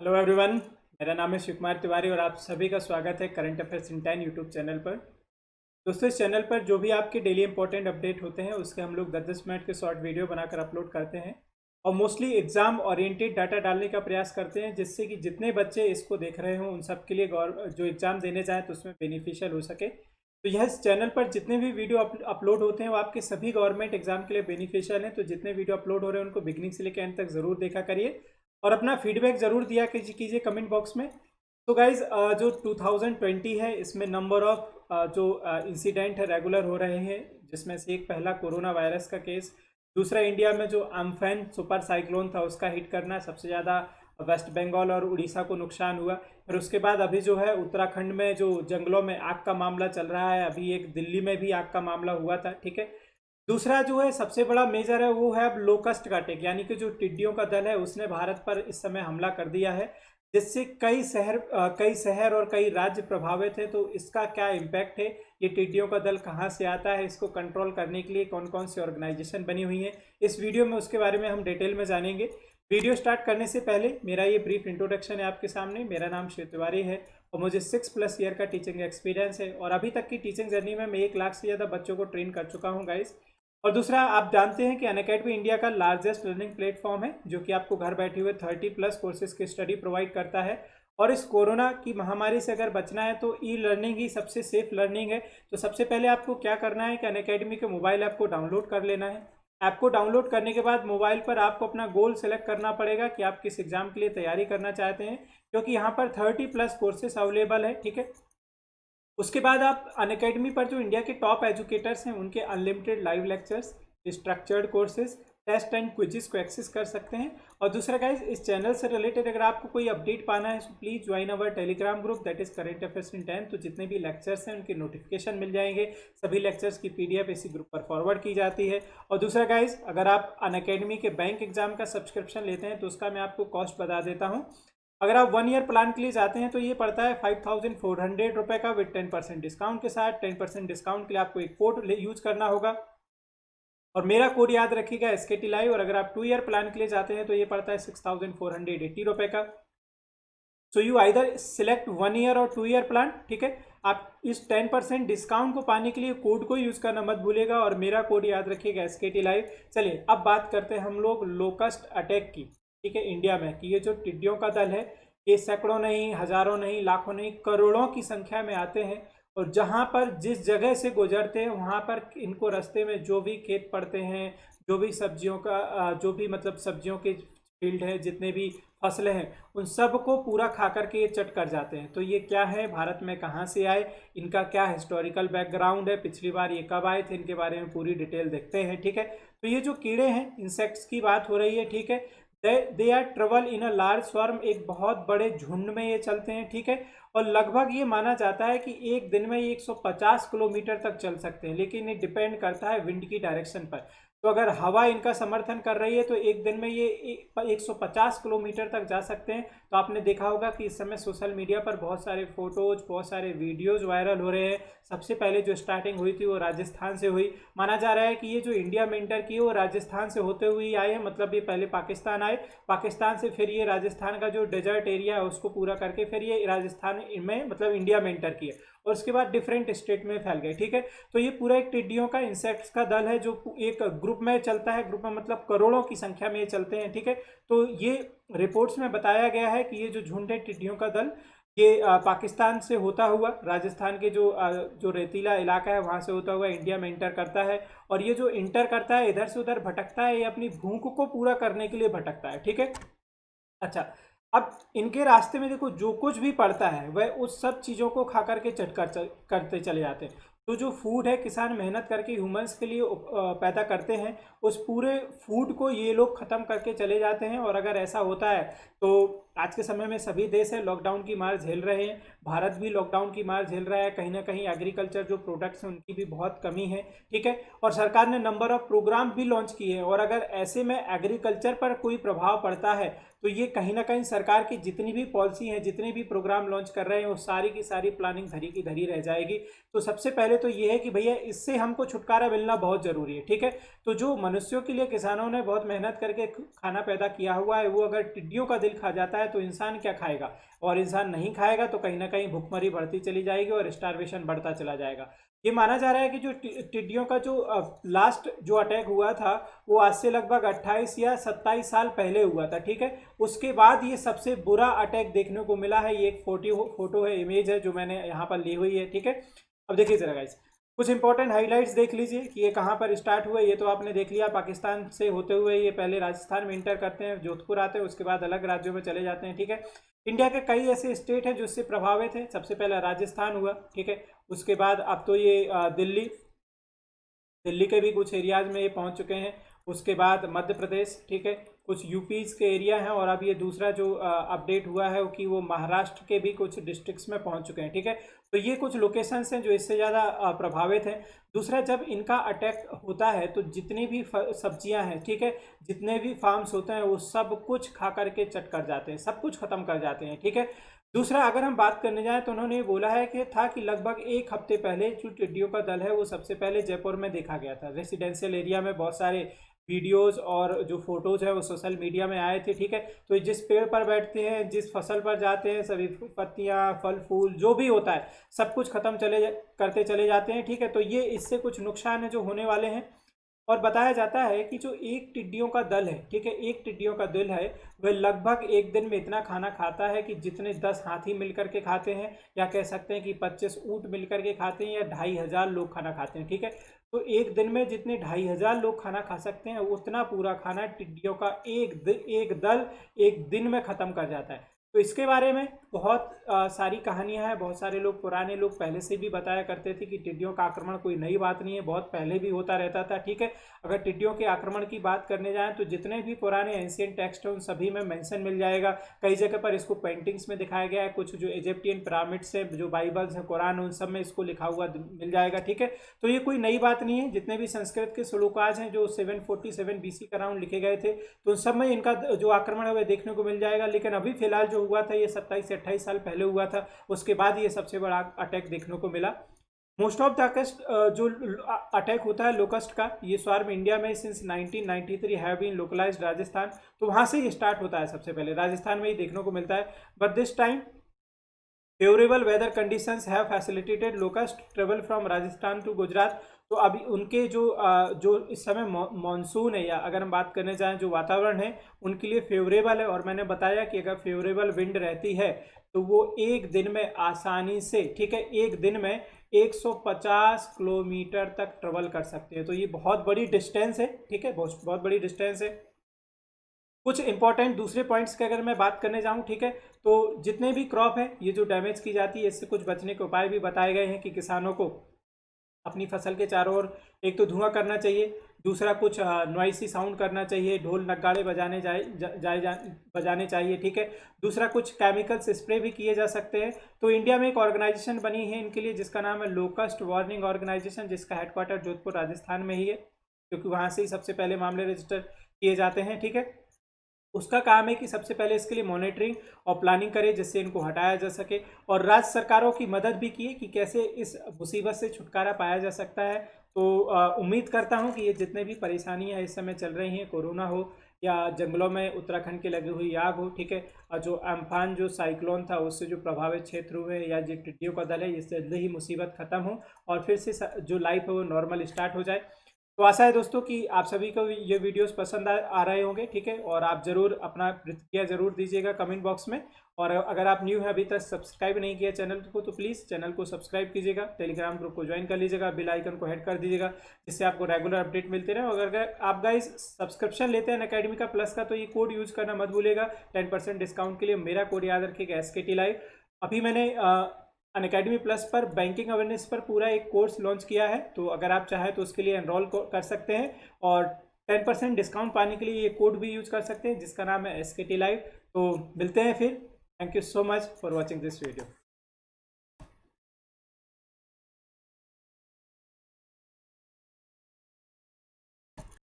Hello everyone, मेरा नाम है शिव कुमार तिवारी और आप सभी का स्वागत है current affairs in 10 YouTube channel पर। दोस्तों, इस चैनल पर जो भी आपके डेली इंपॉर्टेंट अपडेट होते हैं उसके हम लोग 10-10 मिनट के शॉर्ट वीडियो बनाकर अपलोड करते हैं और मोस्टली एग्जाम ओरिएंटेड डाटा डालने का प्रयास करते हैं, जिससे कि जितने बच्चे इसको देख रहे हों उन सब के लिए जो एग्ज़ाम देने जाएँ तो उसमें बेनिफिशियल हो सके। तो यह इस चैनल पर जितने भी वीडियो अपलोड होते हैं वो आपके सभी गवर्नमेंट एग्जाम के लिए बेनिफिशियल हैं। तो जितने वीडियो अपलोड हो रहे हैं उनको बिगनिंग से लेकर एंड तक ज़रूर देखा करिए और अपना फीडबैक ज़रूर दिया कीजिए कमेंट बॉक्स में। तो गाइज, जो 2020 है इसमें नंबर ऑफ जो इंसिडेंट है रेगुलर हो रहे हैं, जिसमें से एक पहला कोरोना वायरस का केस, दूसरा इंडिया में जो अम्फैन सुपर साइक्लोन था उसका हिट करना, सबसे ज़्यादा वेस्ट बंगाल और उड़ीसा को नुकसान हुआ। फिर उसके बाद अभी जो है उत्तराखंड में जो जंगलों में आग का मामला चल रहा है, अभी एक दिल्ली में भी आग का मामला हुआ था। ठीक है, दूसरा जो है सबसे बड़ा मेजर है वो है अब लोकस्ट का अटैक, यानी कि जो टिड्डियों का दल है उसने भारत पर इस समय हमला कर दिया है, जिससे कई शहर और कई राज्य प्रभावित है। तो इसका क्या इम्पैक्ट है, ये टिड्डियों का दल कहाँ से आता है, इसको कंट्रोल करने के लिए कौन कौन सी ऑर्गेनाइजेशन बनी हुई है, इस वीडियो में उसके बारे में हम डिटेल में जानेंगे। वीडियो स्टार्ट करने से पहले मेरा ये ब्रीफ इंट्रोडक्शन है आपके सामने। मेरा नाम शिव तिवारी है और मुझे 6+ ईयर का टीचिंग एक्सपीरियंस है और अभी तक की टीचिंग जर्नी में मैं 1 लाख से ज़्यादा बच्चों को ट्रेन कर चुका हूँ गाइस। और दूसरा, आप जानते हैं कि अनअकैडमी इंडिया का लार्जेस्ट लर्निंग प्लेटफॉर्म है, जो कि आपको घर बैठे हुए 30+ कोर्सेज की स्टडी प्रोवाइड करता है। और इस कोरोना की महामारी से अगर बचना है तो ई लर्निंग ही सबसे सेफ लर्निंग है। तो सबसे पहले आपको क्या करना है कि अनअकैडमी के मोबाइल ऐप को डाउनलोड कर लेना है। ऐप को डाउनलोड करने के बाद मोबाइल पर आपको अपना गोल सेलेक्ट करना पड़ेगा कि आप किस एग्जाम के लिए तैयारी करना चाहते हैं, क्योंकि यहाँ पर 30+ कोर्सेज अवेलेबल है। ठीक है, उसके बाद आप अनअकैडमी पर जो इंडिया के टॉप एजुकेटर्स हैं उनके unlimited live lectures, structured courses, test and quizzes को एक्सेस कर सकते हैं। और दूसरा गाइज, इस चैनल से रिलेटेड अगर आपको कोई अपडेट पाना है तो please join our Telegram group, that is current affairs in 10। तो जितने भी लेक्चर्स हैं उनके नोटिफिकेशन मिल जाएंगे, सभी लेक्चर्स की PDF इसी ग्रुप पर फॉरवर्ड की जाती है। और दूसरा गाइज, अगर आप अनअकैडमी के बैंक एग्जाम का सब्सक्रिप्शन लेते हैं तो उसका मैं आपको कॉस्ट बता देता हूँ। अगर आप 1 ईयर प्लान के लिए जाते हैं तो ये पड़ता है 5400 रुपये का विद 10% डिस्काउंट के साथ। 10% डिस्काउंट के लिए आपको एक कोड यूज करना होगा और मेरा कोड याद रखिएगा SKT लाइव। और अगर आप 2 ईयर प्लान के लिए जाते हैं तो ये पड़ता है 6480 रुपये का। So you either select 1 year और 2 ईयर प्लान। ठीक है, आप इस 10% डिस्काउंट को पाने के लिए कोड को यूज करना मत भूलिएगा और मेरा कोड याद रखिएगा SKT लाइव। चलिए अब बात करते हैं हम लोग लोकस्ट अटैक की। ठीक है, इंडिया में कि ये जो टिड्डियों का दल है ये सैकड़ों नहीं, हजारों नहीं, लाखों नहीं, करोड़ों की संख्या में आते हैं और जहाँ पर जिस जगह से गुजरते हैं वहाँ पर इनको रास्ते में जो भी खेत पड़ते हैं, जो भी सब्जियों का जो भी मतलब सब्जियों के फील्ड है, जितने भी फसलें हैं, उन सब को पूरा खा करके ये चट कर जाते हैं। तो ये क्या है, भारत में कहाँ से आए, इनका क्या हिस्टोरिकल बैकग्राउंड है, पिछली बार ये कब आए थे, इनके बारे में पूरी डिटेल देखते हैं। ठीक है, तो ये जो कीड़े हैं, इंसेक्ट्स की बात हो रही है। ठीक है, they are travel in a large swarm, एक बहुत बड़े झुंड में ये चलते हैं। ठीक है, और लगभग ये माना जाता है कि एक दिन में ये 150 किलोमीटर तक चल सकते हैं, लेकिन ये डिपेंड करता है विंड की डायरेक्शन पर। तो अगर हवा इनका समर्थन कर रही है तो एक दिन में ये 150 किलोमीटर तक जा सकते हैं। तो आपने देखा होगा कि इस समय सोशल मीडिया पर बहुत सारे फोटोज, बहुत सारे वीडियोज वायरल हो रहे हैं। सबसे पहले जो स्टार्टिंग हुई थी वो राजस्थान से हुई। माना जा रहा है कि ये जो इंडिया में एंटर किए वो राजस्थान से होते हुए आए हैं, मतलब ये पहले पाकिस्तान आए, पाकिस्तान से फिर ये राजस्थान का जो डेजर्ट एरिया है उसको पूरा करके फिर ये राजस्थान में मतलब इंडिया में एंटर किए और उसके बाद डिफरेंट स्टेट में फैल गए। ठीक है, तो ये पूरा एक टिड्डियों का, इंसेक्ट्स का दल है जो एक ग्रुप में चलता है। ग्रुप में मतलब करोड़ों की संख्या में ये चलते हैं। ठीक है, तो ये रिपोर्ट्स में बताया गया है कि ये जो झुंड है टिड्डियों का दल, ये पाकिस्तान से होता हुआ राजस्थान के जो रेतीला इलाका है वहाँ से होता हुआ इंडिया में इंटर करता है। और ये जो इंटर करता है इधर से उधर भटकता है, ये अपनी भूख को पूरा करने के लिए भटकता है। ठीक है, अच्छा, अब इनके रास्ते में देखो जो कुछ भी पड़ता है वह उस सब चीज़ों को खा करके करते चले जाते हैं। तो जो फूड है किसान मेहनत करके ह्यूमंस के लिए पैदा करते हैं, उस पूरे फूड को ये लोग ख़त्म करके चले जाते हैं। और अगर ऐसा होता है तो आज के समय में सभी देश है लॉकडाउन की मार झेल रहे हैं, भारत भी लॉकडाउन की मार झेल रहा है। कहीं ना कहीं एग्रीकल्चर जो प्रोडक्ट्स हैं उनकी भी बहुत कमी है। ठीक है, और सरकार ने नंबर ऑफ प्रोग्राम भी लॉन्च किए हैं और अगर ऐसे में एग्रीकल्चर पर कोई प्रभाव पड़ता है तो ये कहीं ना कहीं सरकार की जितनी भी पॉलिसी है, जितने भी प्रोग्राम लॉन्च कर रहे हैं वो सारी की सारी प्लानिंग धरी की धरी रह जाएगी। तो सबसे पहले पहले तो ये है कि भैया इससे हमको छुटकारा मिलना बहुत ज़रूरी है, ठीक है। तो जो मनुष्यों के लिए किसानों ने बहुत मेहनत करके खाना पैदा किया हुआ है, वो अगर टिड्डियों का दिल खा जाता है तो इंसान क्या खाएगा, और इंसान नहीं खाएगा तो कहीं ना कहीं भुखमरी बढ़ती चली जाएगी और स्टारवेशन बढ़ता चला जाएगा। ये माना जा रहा है कि जो टिड्डियों का जो लास्ट जो अटैक हुआ था वो आज से लगभग 28 या 27 साल पहले हुआ था, ठीक है। उसके बाद ये सबसे बुरा अटैक देखने को मिला है। ये एक फोटो है, इमेज है जो मैंने यहाँ पर ली हुई है, ठीक है। अब देखिए जरा गाइस, कुछ इंपॉर्टेंट हाइलाइट्स देख लीजिए कि ये कहाँ पर स्टार्ट हुए। ये तो आपने देख लिया, पाकिस्तान से होते हुए ये पहले राजस्थान में इंटर करते हैं, जोधपुर आते हैं, उसके बाद अलग राज्यों में चले जाते हैं, ठीक है। इंडिया के कई ऐसे स्टेट हैं जो इससे प्रभावित हैं। सबसे पहला राजस्थान हुआ, ठीक है। उसके बाद अब तो ये दिल्ली के भी कुछ एरियाज में ये पहुंच चुके हैं। उसके बाद मध्य प्रदेश, ठीक है, कुछ यूपीज़ के एरिया हैं। और अब ये दूसरा जो अपडेट हुआ है कि वो महाराष्ट्र के भी कुछ डिस्ट्रिक्ट्स में पहुंच चुके हैं, ठीक है। तो ये कुछ लोकेशंस हैं जो इससे ज़्यादा प्रभावित हैं। दूसरा, जब इनका अटैक होता है तो जितनी भी सब्जियां हैं, ठीक है, जितने भी फार्म्स होते हैं वो सब कुछ खा करके चट कर जाते हैं, सब कुछ ख़त्म कर जाते हैं, ठीक है। दूसरा, अगर हम बात करने जाएं तो उन्होंने ये बोला है कि था कि लगभग एक हफ्ते पहले जो टिड्डियों का दल है वो सबसे पहले जयपुर में देखा गया था। रेसिडेंशियल एरिया में बहुत सारे वीडियोस और जो फोटोज़ है वो सोशल मीडिया में आए थे, ठीक है। तो जिस पेड़ पर बैठते हैं, जिस फसल पर जाते हैं, सभी पत्तियां, फल फूल जो भी होता है सब कुछ ख़त्म करते चले जाते हैं, ठीक है। तो ये इससे कुछ नुकसान है जो होने वाले हैं। और बताया जाता है कि जो एक टिड्डियों का दल है, ठीक है, एक टिड्डियों का दल है वह लगभग एक दिन में इतना खाना खाता है कि जितने 10 हाथी मिलकर के खाते हैं, या कह सकते हैं कि 25 ऊँट मिलकर के खाते हैं, या 2500 लोग खाना खाते हैं, ठीक है। तो एक दिन में जितने 2500 लोग खाना खा सकते हैं उतना पूरा खाना टिड्डियों का एक दल एक दिन में ख़त्म कर जाता है। तो इसके बारे में बहुत सारी कहानियां हैं। बहुत सारे लोग, पुराने लोग पहले से भी बताया करते थे कि टिड्डियों का आक्रमण कोई नई बात नहीं है, बहुत पहले भी होता रहता था, ठीक है। अगर टिड्डियों के आक्रमण की बात करने जाएं तो जितने भी पुराने एंशिएंट टेक्स्ट हैं उन सभी में मेंशन मिल जाएगा। कई जगह पर इसको पेंटिंग्स में दिखाया गया है। कुछ जो इजिप्टियन पिरामिड्स हैं, जो बाइबल्स हैं, कुरान, उन सब में इसको लिखा हुआ मिल जाएगा, ठीक है। तो ये कोई नई बात नहीं है। जितने भी संस्कृत के श्लोकाज हैं जो 747 BC के अराउंड लिखे गए थे, तो उन सब में इनका जो आक्रमण है वह देखने को मिल जाएगा। लेकिन अभी फिलहाल जो हुआ था ये 27 से 28 साल पहले हुआ था। उसके बाद ये सबसे बड़ा अटैक देखने को मिला। मोस्ट ऑफ द जो अटैक होता है लोकस्ट का, ये स्वार्म इंडिया में since 1993 have been localised Rajasthan. तो वहाँ से ही स्टार्ट होता है, सबसे पहले राजस्थान में ही देखने को मिलता है। But this time favourable weather conditions have facilitated locust travel from Rajasthan to Gujarat. तो अभी उनके जो इस समय मॉनसून है, या अगर हम बात करने जाएं जो वातावरण है उनके लिए फेवरेबल है। और मैंने बताया कि अगर फेवरेबल विंड रहती है तो वो एक दिन में आसानी से, ठीक है, एक दिन में 150 किलोमीटर तक ट्रेवल कर सकते हैं। तो ये बहुत बड़ी डिस्टेंस है, ठीक है, बहुत बड़ी डिस्टेंस है। कुछ इंपॉर्टेंट दूसरे पॉइंट्स की अगर मैं बात करने जाऊं, ठीक है, तो जितने भी क्रॉप है ये जो डैमेज की जाती है, इससे कुछ बचने के उपाय भी बताए गए हैं कि किसानों को अपनी फसल के चारों ओर एक तो धुआं करना चाहिए, दूसरा कुछ नॉइसी साउंड करना चाहिए, ढोल नगाड़े बजाने चाहिए, ठीक है। दूसरा कुछ केमिकल्स स्प्रे भी किए जा सकते हैं। तो इंडिया में एक ऑर्गेनाइजेशन बनी है इनके लिए जिसका नाम है लोकस्ट वार्निंग ऑर्गेनाइजेशन, जिसका हेडक्वार्टर जोधपुर राजस्थान में ही है, क्योंकि वहाँ से ही सबसे पहले मामले रजिस्टर किए जाते हैं, ठीक है। उसका काम है कि सबसे पहले इसके लिए मॉनिटरिंग और प्लानिंग करे जिससे इनको हटाया जा सके, और राज्य सरकारों की मदद भी की कि कैसे इस मुसीबत से छुटकारा पाया जा सकता है। तो उम्मीद करता हूं कि ये जितने भी परेशानियां इस समय चल रही हैं, कोरोना हो या जंगलों में उत्तराखंड की लगी हुई आग हो, ठीक है, और जो अम्फान जो साइक्लोन था उससे जो प्रभावित क्षेत्र हुए, या जो टिड्डियों का दल है, इससे जल्दी ही मुसीबत खत्म हो और फिर से जो लाइफ है वो नॉर्मल स्टार्ट हो जाए। तो आशा है दोस्तों कि आप सभी को ये वीडियोस पसंद आ रहे होंगे, ठीक है। और आप ज़रूर अपना प्रतिक्रिया ज़रूर दीजिएगा कमेंट बॉक्स में। और अगर आप न्यू हैं, अभी तक सब्सक्राइब नहीं किया चैनल को, तो प्लीज़ चैनल को सब्सक्राइब कीजिएगा, टेलीग्राम ग्रुप को ज्वाइन कर लीजिएगा, बेल आइकन को हिट कर दीजिएगा, जिससे आपको रेगुलर अपडेट मिलते रहे। अगर आप गाइस सब्सक्रिप्शन लेते हैं अनअकैडमी का प्लस का, तो ये कोड यूज़ करना मत भूलेगा 10% डिस्काउंट के लिए। मेरा कोड याद रखिएगा SKT लाइव। अभी मैंने अनअकैडमी प्लस पर बैंकिंग अवेयरनेस पर पूरा एक कोर्स लॉन्च किया है, तो अगर आप चाहें तो उसके लिए एनरोल कर सकते हैं और 10% डिस्काउंट पाने के लिए ये कोड भी यूज कर सकते हैं जिसका नाम है SKT लाइव। तो मिलते हैं फिर। Thank you so much for watching this video.